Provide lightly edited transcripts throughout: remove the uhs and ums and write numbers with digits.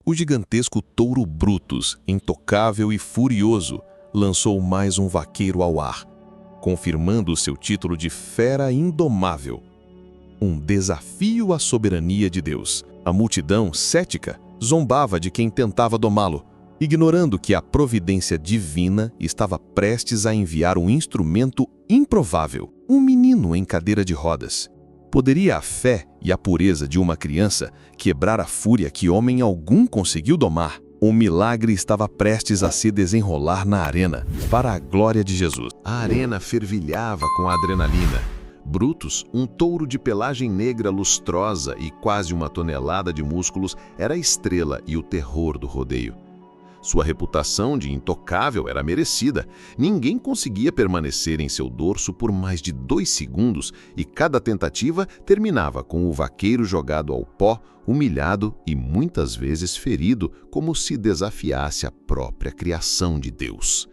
O gigantesco touro Brutus, intocável e furioso, lançou mais um vaqueiro ao ar, confirmando seu título de fera indomável. Um desafio à soberania de Deus. A multidão, cética, zombava de quem tentava domá-lo, ignorando que a providência divina estava prestes a enviar um instrumento improvável, um menino em cadeira de rodas. Poderia a fé e a pureza de uma criança quebrar a fúria que homem algum conseguiu domar? Um milagre estava prestes a se desenrolar na arena, para a glória de Jesus. A arena fervilhava com adrenalina. Brutus, um touro de pelagem negra lustrosa e quase 1 tonelada de músculos, era a estrela e o terror do rodeio. Sua reputação de intocável era merecida. Ninguém conseguia permanecer em seu dorso por mais de 2 segundos e cada tentativa terminava com o vaqueiro jogado ao pó, humilhado e muitas vezes ferido, como se desafiasse a própria criação de Deus.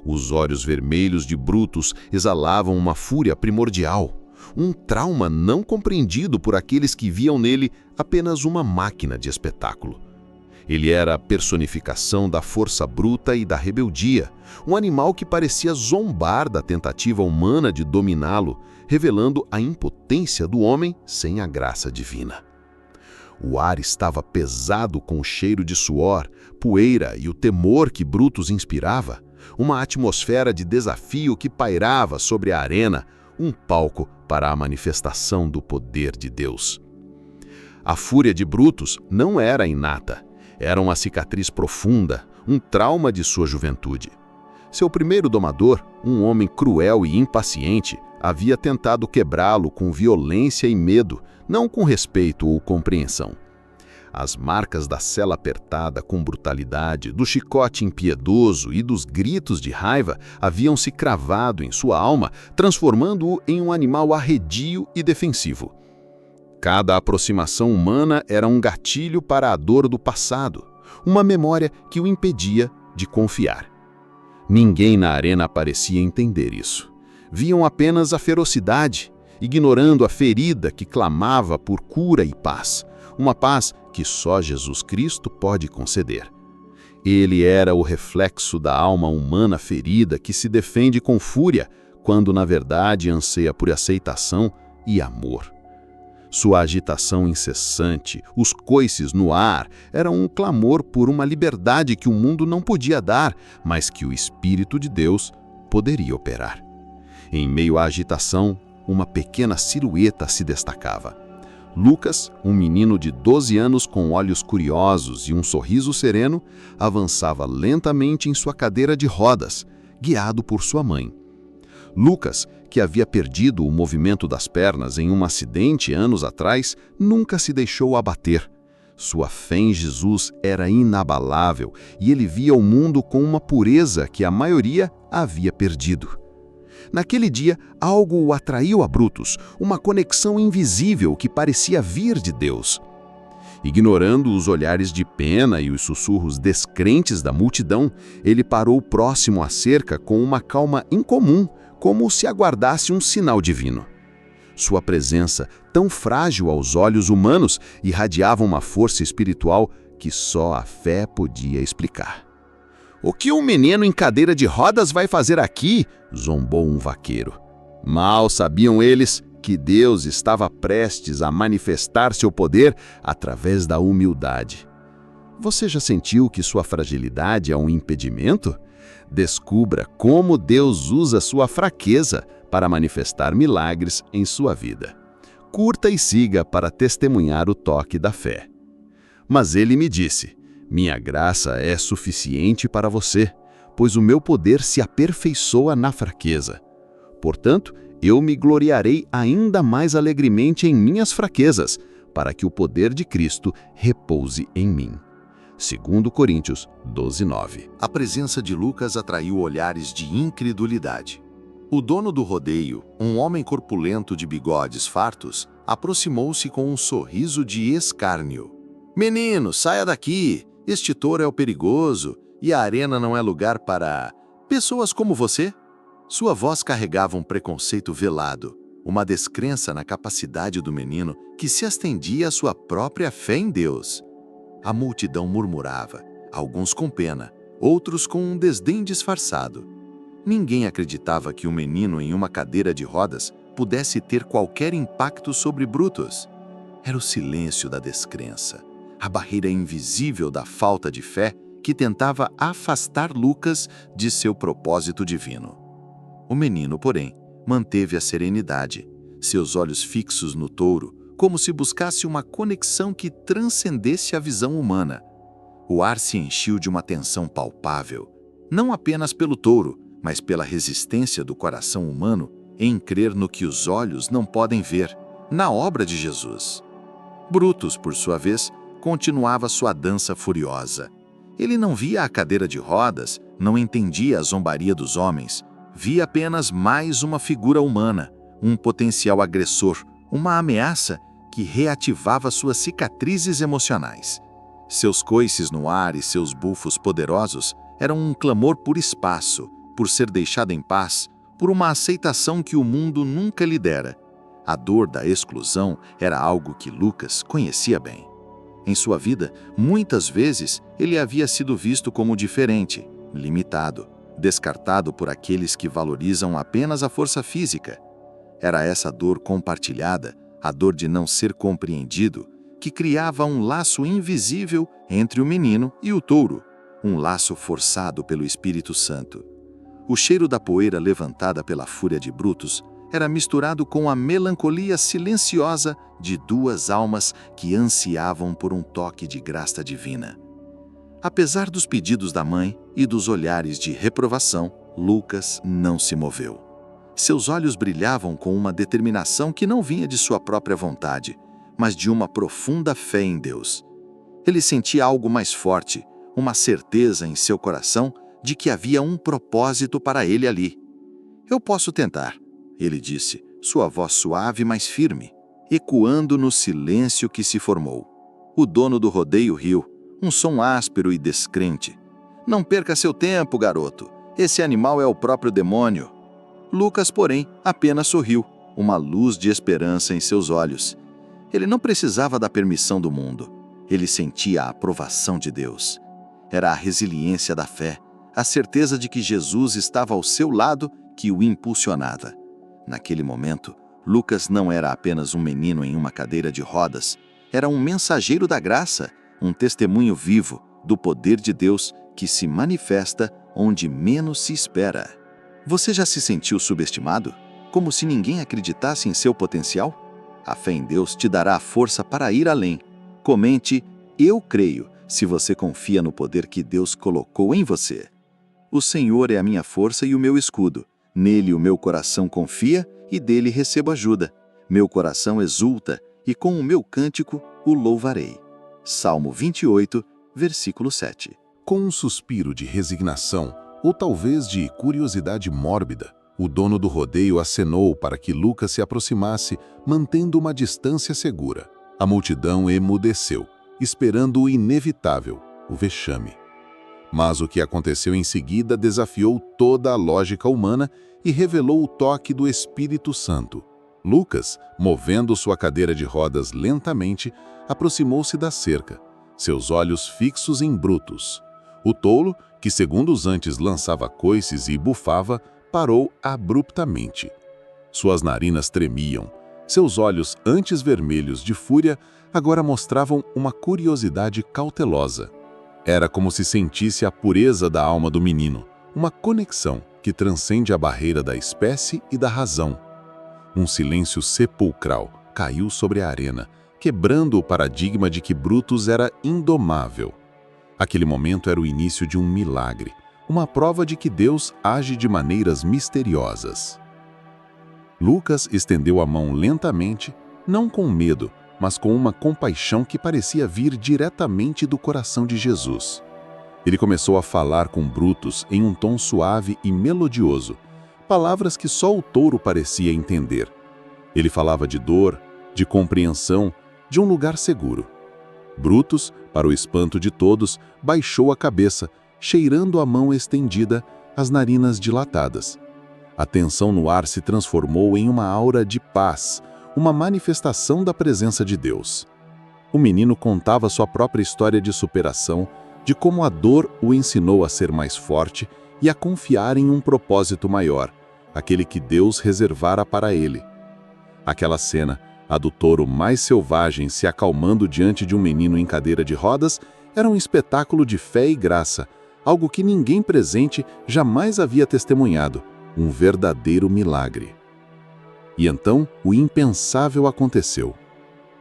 Os olhos vermelhos de Brutus exalavam uma fúria primordial, um trauma não compreendido por aqueles que viam nele apenas uma máquina de espetáculo. Ele era a personificação da força bruta e da rebeldia, um animal que parecia zombar da tentativa humana de dominá-lo, revelando a impotência do homem sem a graça divina. O ar estava pesado com o cheiro de suor, poeira e o temor que Brutus inspirava, uma atmosfera de desafio que pairava sobre a arena, um palco para a manifestação do poder de Deus. A fúria de Brutus não era inata. Era uma cicatriz profunda, um trauma de sua juventude. Seu primeiro domador, um homem cruel e impaciente, havia tentado quebrá-lo com violência e medo, não com respeito ou compreensão. As marcas da sela apertada com brutalidade, do chicote impiedoso e dos gritos de raiva haviam se cravado em sua alma, transformando-o em um animal arredio e defensivo. Cada aproximação humana era um gatilho para a dor do passado, uma memória que o impedia de confiar. Ninguém na arena parecia entender isso. Viam apenas a ferocidade, ignorando a ferida que clamava por cura e paz, uma paz que só Jesus Cristo pode conceder. Ele era o reflexo da alma humana ferida que se defende com fúria, quando na verdade anseia por aceitação e amor. Sua agitação incessante, os coices no ar, eram um clamor por uma liberdade que o mundo não podia dar, mas que o Espírito de Deus poderia operar. Em meio à agitação, uma pequena silhueta se destacava. Lucas, um menino de 12 anos com olhos curiosos e um sorriso sereno, avançava lentamente em sua cadeira de rodas, guiado por sua mãe. Lucas, que havia perdido o movimento das pernas em um acidente anos atrás, nunca se deixou abater. Sua fé em Jesus era inabalável e ele via o mundo com uma pureza que a maioria havia perdido. Naquele dia, algo o atraiu a Brutus, uma conexão invisível que parecia vir de Deus. Ignorando os olhares de pena e os sussurros descrentes da multidão, ele parou próximo à cerca com uma calma incomum, como se aguardasse um sinal divino. Sua presença, tão frágil aos olhos humanos, irradiava uma força espiritual que só a fé podia explicar. "O que um menino em cadeira de rodas vai fazer aqui?" zombou um vaqueiro. Mal sabiam eles que Deus estava prestes a manifestar seu poder através da humildade. Você já sentiu que sua fragilidade é um impedimento? Descubra como Deus usa sua fraqueza para manifestar milagres em sua vida. Curta e siga para testemunhar o toque da fé. Mas ele me disse: "Minha graça é suficiente para você, pois o meu poder se aperfeiçoa na fraqueza. Portanto, eu me gloriarei ainda mais alegremente em minhas fraquezas, para que o poder de Cristo repouse em mim." 2 Coríntios 12:9. A presença de Lucas atraiu olhares de incredulidade. O dono do rodeio, um homem corpulento de bigodes fartos, aproximou-se com um sorriso de escárnio. "Menino, saia daqui! Este touro é o perigoso e a arena não é lugar para pessoas como você." Sua voz carregava um preconceito velado, uma descrença na capacidade do menino que se estendia à sua própria fé em Deus. A multidão murmurava, alguns com pena, outros com um desdém disfarçado. Ninguém acreditava que um menino em uma cadeira de rodas pudesse ter qualquer impacto sobre Brutus. Era o silêncio da descrença, a barreira invisível da falta de fé que tentava afastar Lucas de seu propósito divino. O menino, porém, manteve a serenidade, seus olhos fixos no touro, como se buscasse uma conexão que transcendesse a visão humana. O ar se encheu de uma tensão palpável, não apenas pelo touro, mas pela resistência do coração humano em crer no que os olhos não podem ver, na obra de Jesus. Brutus, por sua vez, continuava sua dança furiosa. Ele não via a cadeira de rodas, não entendia a zombaria dos homens, via apenas mais uma figura humana, um potencial agressor, uma ameaça que reativava suas cicatrizes emocionais. Seus coices no ar e seus bufos poderosos eram um clamor por espaço, por ser deixado em paz, por uma aceitação que o mundo nunca lhe dera. A dor da exclusão era algo que Lucas conhecia bem. Em sua vida, muitas vezes, ele havia sido visto como diferente, limitado, descartado por aqueles que valorizam apenas a força física. Era essa dor compartilhada, a dor de não ser compreendido, que criava um laço invisível entre o menino e o touro, um laço forçado pelo Espírito Santo. O cheiro da poeira levantada pela fúria de Brutus era misturado com a melancolia silenciosa de duas almas que ansiavam por um toque de graça divina. Apesar dos pedidos da mãe e dos olhares de reprovação, Lucas não se moveu. Seus olhos brilhavam com uma determinação que não vinha de sua própria vontade, mas de uma profunda fé em Deus. Ele sentia algo mais forte, uma certeza em seu coração de que havia um propósito para ele ali. "Eu posso tentar", ele disse, sua voz suave mas firme, ecoando no silêncio que se formou. O dono do rodeio riu, um som áspero e descrente. "Não perca seu tempo, garoto. Esse animal é o próprio demônio." Lucas, porém, apenas sorriu, uma luz de esperança em seus olhos. Ele não precisava da permissão do mundo. Ele sentia a aprovação de Deus. Era a resiliência da fé, a certeza de que Jesus estava ao seu lado que o impulsionava. Naquele momento, Lucas não era apenas um menino em uma cadeira de rodas. Era um mensageiro da graça, um testemunho vivo do poder de Deus que se manifesta onde menos se espera. Você já se sentiu subestimado? Como se ninguém acreditasse em seu potencial? A fé em Deus te dará a força para ir além. Comente "Eu creio" se você confia no poder que Deus colocou em você. "O Senhor é a minha força e o meu escudo. Nele o meu coração confia e dele recebo ajuda. Meu coração exulta e com o meu cântico o louvarei." Salmo 28, versículo 7. Com um suspiro de resignação, ou talvez de curiosidade mórbida, o dono do rodeio acenou para que Lucas se aproximasse, mantendo uma distância segura. A multidão emudeceu, esperando o inevitável, o vexame. Mas o que aconteceu em seguida desafiou toda a lógica humana e revelou o toque do Espírito Santo. Lucas, movendo sua cadeira de rodas lentamente, aproximou-se da cerca, seus olhos fixos em Brutus. O touro, que segundos antes lançava coices e bufava, parou abruptamente. Suas narinas tremiam. Seus olhos, antes vermelhos de fúria, agora mostravam uma curiosidade cautelosa. Era como se sentisse a pureza da alma do menino, uma conexão que transcende a barreira da espécie e da razão. Um silêncio sepulcral caiu sobre a arena, quebrando o paradigma de que Brutus era indomável. Aquele momento era o início de um milagre, uma prova de que Deus age de maneiras misteriosas. Lucas estendeu a mão lentamente, não com medo, mas com uma compaixão que parecia vir diretamente do coração de Jesus. Ele começou a falar com Brutus em um tom suave e melodioso, palavras que só o touro parecia entender. Ele falava de dor, de compreensão, de um lugar seguro. Brutus, para o espanto de todos, baixou a cabeça, cheirando a mão estendida, as narinas dilatadas. A tensão no ar se transformou em uma aura de paz, uma manifestação da presença de Deus. O menino contava sua própria história de superação, de como a dor o ensinou a ser mais forte e a confiar em um propósito maior, aquele que Deus reservara para ele. Aquela cena, a do touro mais selvagem se acalmando diante de um menino em cadeira de rodas, era um espetáculo de fé e graça, algo que ninguém presente jamais havia testemunhado, um verdadeiro milagre. E então, o impensável aconteceu.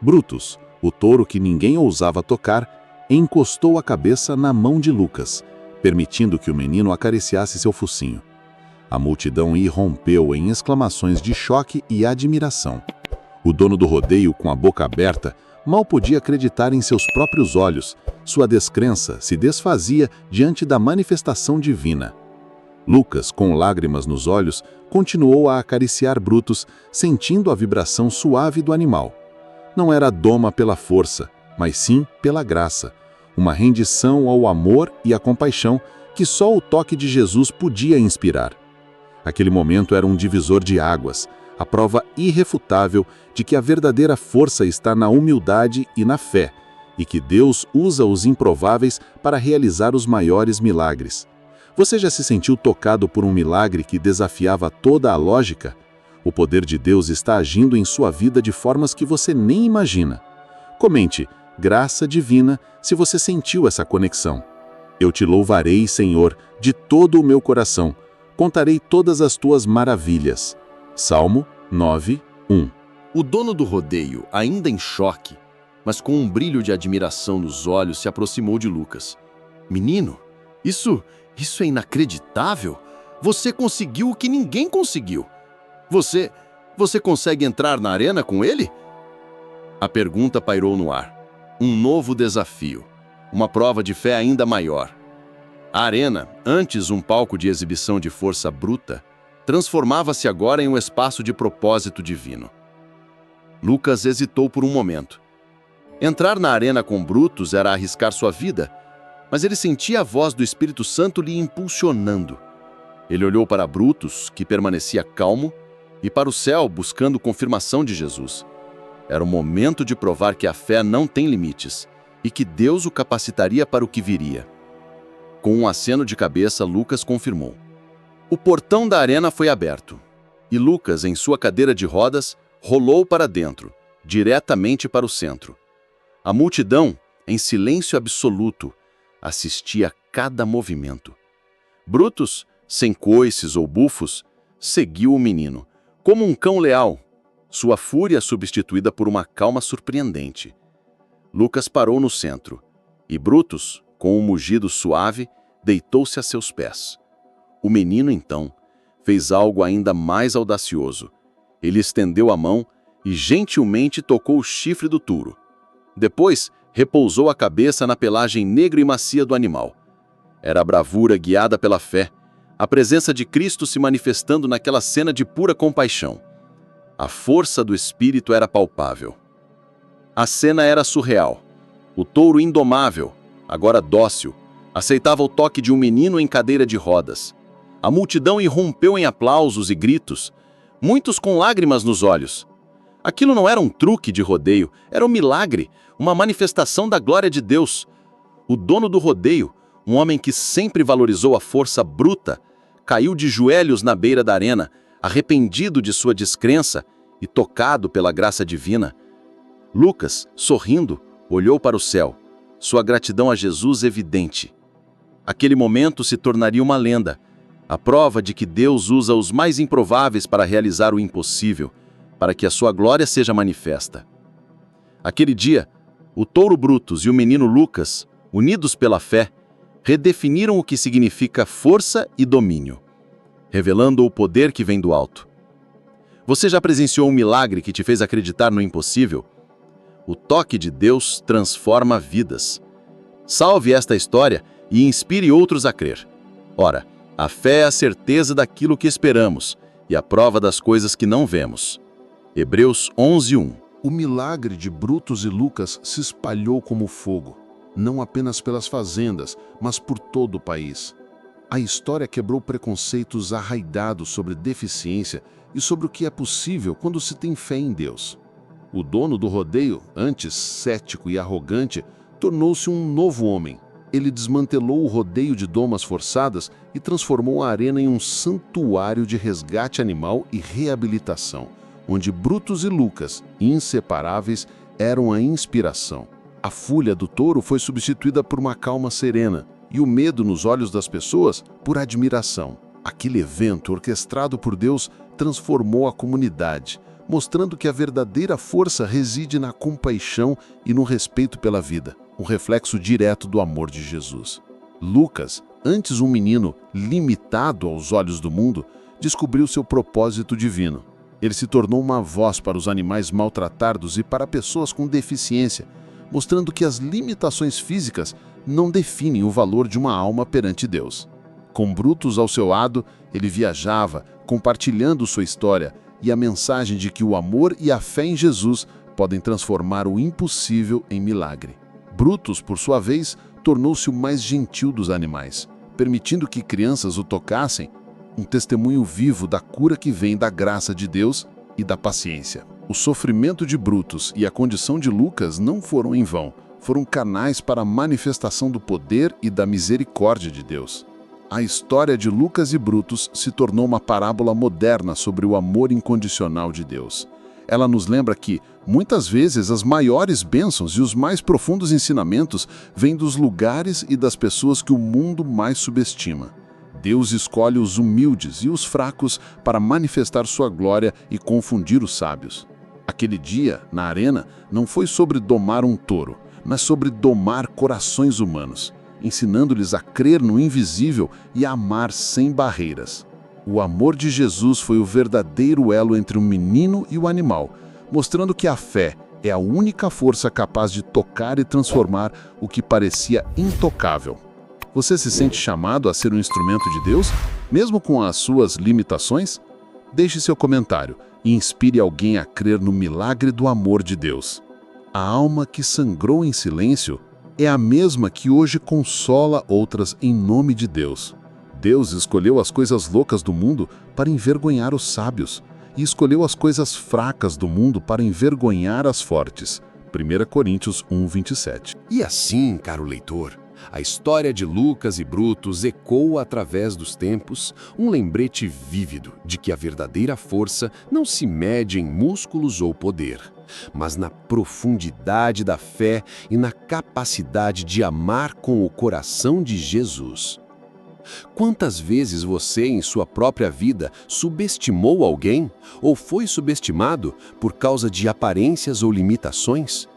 Brutus, o touro que ninguém ousava tocar, encostou a cabeça na mão de Lucas, permitindo que o menino acariciasse seu focinho. A multidão irrompeu em exclamações de choque e admiração. O dono do rodeio, com a boca aberta, mal podia acreditar em seus próprios olhos. Sua descrença se desfazia diante da manifestação divina. Lucas, com lágrimas nos olhos, continuou a acariciar Brutus, sentindo a vibração suave do animal. Não era doma pela força, mas sim pela graça, uma rendição ao amor e à compaixão que só o toque de Jesus podia inspirar. Aquele momento era um divisor de águas, a prova irrefutável de que a verdadeira força está na humildade e na fé, e que Deus usa os improváveis para realizar os maiores milagres. Você já se sentiu tocado por um milagre que desafiava toda a lógica? O poder de Deus está agindo em sua vida de formas que você nem imagina. Comente, graça divina, se você sentiu essa conexão. Eu te louvarei, Senhor, de todo o meu coração. Contarei todas as tuas maravilhas. Salmo 9, 1. O dono do rodeio, ainda em choque, mas com um brilho de admiração nos olhos, se aproximou de Lucas. Menino, isso é inacreditável! Você conseguiu o que ninguém conseguiu! Você consegue entrar na arena com ele? A pergunta pairou no ar. Um novo desafio. Uma prova de fé ainda maior. A arena, antes um palco de exibição de força bruta, transformava-se agora em um espaço de propósito divino. Lucas hesitou por um momento. Entrar na arena com Brutus era arriscar sua vida, mas ele sentia a voz do Espírito Santo lhe impulsionando. Ele olhou para Brutus, que permanecia calmo, e para o céu, buscando confirmação de Jesus. Era o momento de provar que a fé não tem limites e que Deus o capacitaria para o que viria. Com um aceno de cabeça, Lucas confirmou. O portão da arena foi aberto, e Lucas, em sua cadeira de rodas, rolou para dentro, diretamente para o centro. A multidão, em silêncio absoluto, assistia a cada movimento. Brutus, sem coices ou bufos, seguiu o menino, como um cão leal, sua fúria substituída por uma calma surpreendente. Lucas parou no centro, e Brutus, com um mugido suave, deitou-se a seus pés. O menino, então, fez algo ainda mais audacioso. Ele estendeu a mão e gentilmente tocou o chifre do touro. Depois, repousou a cabeça na pelagem negra e macia do animal. Era a bravura guiada pela fé, a presença de Cristo se manifestando naquela cena de pura compaixão. A força do Espírito era palpável. A cena era surreal. O touro indomável, agora dócil, aceitava o toque de um menino em cadeira de rodas. A multidão irrompeu em aplausos e gritos, muitos com lágrimas nos olhos. Aquilo não era um truque de rodeio, era um milagre, uma manifestação da glória de Deus. O dono do rodeio, um homem que sempre valorizou a força bruta, caiu de joelhos na beira da arena, arrependido de sua descrença e tocado pela graça divina. Lucas, sorrindo, olhou para o céu, sua gratidão a Jesus evidente. Aquele momento se tornaria uma lenda, a prova de que Deus usa os mais improváveis para realizar o impossível, para que a sua glória seja manifesta. Aquele dia, o touro Brutus e o menino Lucas, unidos pela fé, redefiniram o que significa força e domínio, revelando o poder que vem do alto. Você já presenciou um milagre que te fez acreditar no impossível? O toque de Deus transforma vidas. Salve esta história e inspire outros a crer. Ora, a fé é a certeza daquilo que esperamos e a prova das coisas que não vemos. Hebreus 11:1. O milagre de Brutus e Lucas se espalhou como fogo, não apenas pelas fazendas, mas por todo o país. A história quebrou preconceitos arraigados sobre deficiência e sobre o que é possível quando se tem fé em Deus. O dono do rodeio, antes cético e arrogante, tornou-se um novo homem. Ele desmantelou o rodeio de domas forçadas e transformou a arena em um santuário de resgate animal e reabilitação, onde Brutus e Lucas, inseparáveis, eram a inspiração. A fúria do touro foi substituída por uma calma serena e o medo nos olhos das pessoas por admiração. Aquele evento, orquestrado por Deus, transformou a comunidade, mostrando que a verdadeira força reside na compaixão e no respeito pela vida, um reflexo direto do amor de Jesus. Lucas, antes um menino limitado aos olhos do mundo, descobriu seu propósito divino. Ele se tornou uma voz para os animais maltratados e para pessoas com deficiência, mostrando que as limitações físicas não definem o valor de uma alma perante Deus. Com Brutus ao seu lado, ele viajava, compartilhando sua história e a mensagem de que o amor e a fé em Jesus podem transformar o impossível em milagre. Brutus, por sua vez, tornou-se o mais gentil dos animais, permitindo que crianças o tocassem, um testemunho vivo da cura que vem da graça de Deus e da paciência. O sofrimento de Brutus e a condição de Lucas não foram em vão, foram canais para a manifestação do poder e da misericórdia de Deus. A história de Lucas e Brutus se tornou uma parábola moderna sobre o amor incondicional de Deus. Ela nos lembra que, muitas vezes, as maiores bênçãos e os mais profundos ensinamentos vêm dos lugares e das pessoas que o mundo mais subestima. Deus escolhe os humildes e os fracos para manifestar sua glória e confundir os sábios. Aquele dia, na arena, não foi sobre domar um touro, mas sobre domar corações humanos, ensinando-lhes a crer no invisível e a amar sem barreiras. O amor de Jesus foi o verdadeiro elo entre o menino e o animal, mostrando que a fé é a única força capaz de tocar e transformar o que parecia intocável. Você se sente chamado a ser um instrumento de Deus, mesmo com as suas limitações? Deixe seu comentário e inspire alguém a crer no milagre do amor de Deus. A alma que sangrou em silêncio é a mesma que hoje consola outras em nome de Deus. Deus escolheu as coisas loucas do mundo para envergonhar os sábios e escolheu as coisas fracas do mundo para envergonhar as fortes. 1 Coríntios 1:27. E assim, caro leitor, a história de Lucas e Brutus ecoa através dos tempos um lembrete vívido de que a verdadeira força não se mede em músculos ou poder, mas na profundidade da fé e na capacidade de amar com o coração de Jesus. Quantas vezes você, em sua própria vida, subestimou alguém ou foi subestimado por causa de aparências ou limitações?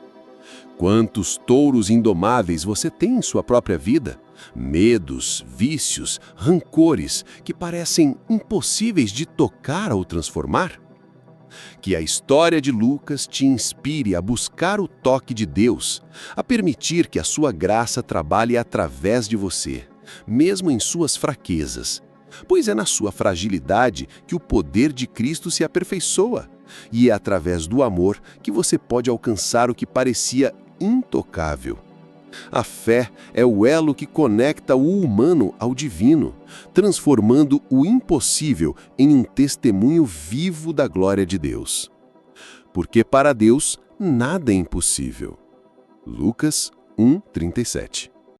Quantos touros indomáveis você tem em sua própria vida? Medos, vícios, rancores que parecem impossíveis de tocar ou transformar? Que a história de Lucas te inspire a buscar o toque de Deus, a permitir que a sua graça trabalhe através de você, mesmo em suas fraquezas, pois é na sua fragilidade que o poder de Cristo se aperfeiçoa, e é através do amor que você pode alcançar o que parecia intocável. A fé é o elo que conecta o humano ao divino, transformando o impossível em um testemunho vivo da glória de Deus. Porque para Deus nada é impossível. Lucas 1:37.